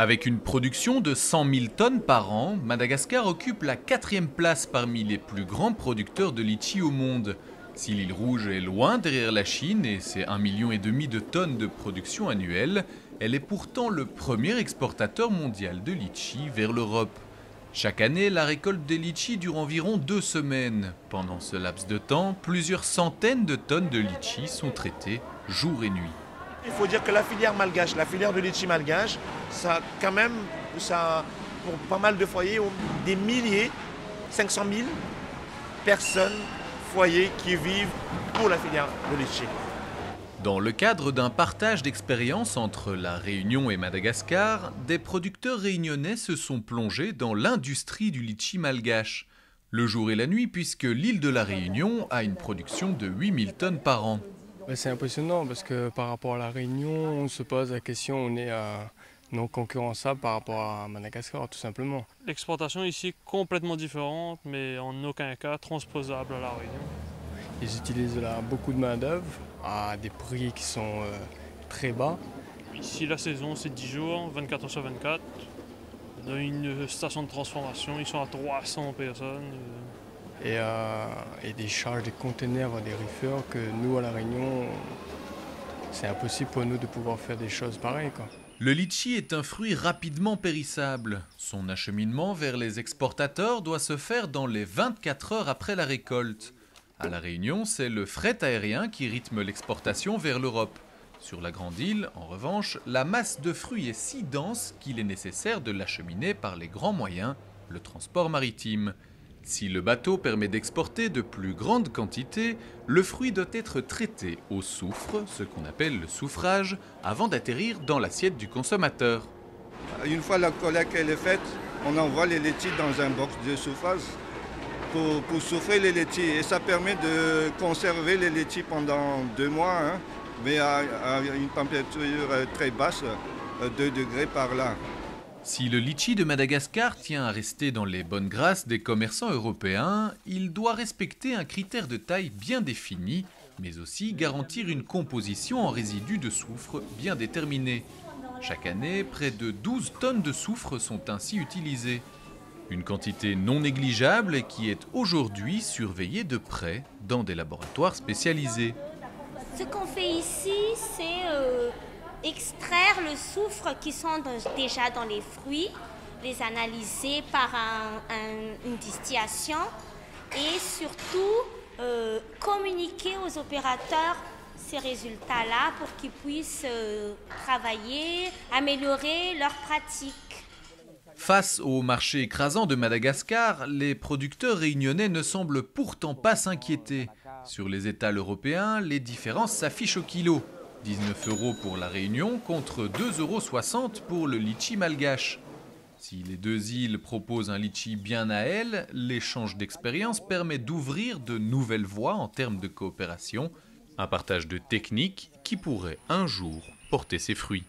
Avec une production de 100 000 tonnes par an, Madagascar occupe la 4e place parmi les plus grands producteurs de litchi au monde. Si l'île Rouge est loin derrière la Chine et ses 1,5 million de tonnes de production annuelle, elle est pourtant le premier exportateur mondial de litchi vers l'Europe. Chaque année, la récolte des litchis dure environ 2 semaines. Pendant ce laps de temps, plusieurs centaines de tonnes de litchis sont traitées jour et nuit. Il faut dire que la filière malgache, la filière de litchi malgache, ça pour pas mal de foyers, des milliers, 500 000 personnes, foyers qui vivent pour la filière de litchi. Dans le cadre d'un partage d'expériences entre la Réunion et Madagascar, des producteurs réunionnais se sont plongés dans l'industrie du litchi malgache, le jour et la nuit, puisque l'île de la Réunion a une production de 8 000 tonnes par an. C'est impressionnant parce que par rapport à la Réunion, on se pose la question, on est non concurrençable par rapport à Madagascar tout simplement. L'exportation ici est complètement différente, mais en aucun cas transposable à la Réunion. Ils utilisent là beaucoup de main-d'œuvre à des prix qui sont très bas. Ici, la saison, c'est 10 jours, 24 heures sur 24. Dans une station de transformation, ils sont à 300 personnes. Et des charges, des containers, des reefers que nous, à La Réunion, c'est impossible pour nous de pouvoir faire des choses pareilles, quoi. Le litchi est un fruit rapidement périssable. Son acheminement vers les exportateurs doit se faire dans les 24 heures après la récolte. À La Réunion, c'est le fret aérien qui rythme l'exportation vers l'Europe. Sur la grande île, en revanche, la masse de fruits est si dense qu'il est nécessaire de l'acheminer par les grands moyens, le transport maritime. Si le bateau permet d'exporter de plus grandes quantités, le fruit doit être traité au soufre, ce qu'on appelle le soufrage, avant d'atterrir dans l'assiette du consommateur. Une fois la collecte est faite, on envoie les laitiers dans un box de soufrage pour souffler les laitiers. Et ça permet de conserver les laitiers pendant 2 mois, mais à une température très basse, 2 degrés par là. Si le litchi de Madagascar tient à rester dans les bonnes grâces des commerçants européens, il doit respecter un critère de taille bien défini, mais aussi garantir une composition en résidus de soufre bien déterminée. Chaque année, près de 12 tonnes de soufre sont ainsi utilisées. Une quantité non négligeable et qui est aujourd'hui surveillée de près dans des laboratoires spécialisés. Ce qu'on fait ici, c'est extraire le soufre qui sont déjà dans les fruits, les analyser par une distillation et surtout communiquer aux opérateurs ces résultats-là pour qu'ils puissent travailler, améliorer leurs pratiques. Face au marché écrasant de Madagascar, les producteurs réunionnais ne semblent pourtant pas s'inquiéter. Sur les étals européens, les différences s'affichent au kilo. 19 € pour la Réunion contre 2,60 € pour le litchi malgache. Si les deux îles proposent un litchi bien à elles, l'échange d'expériences permet d'ouvrir de nouvelles voies en termes de coopération, un partage de techniques qui pourrait un jour porter ses fruits.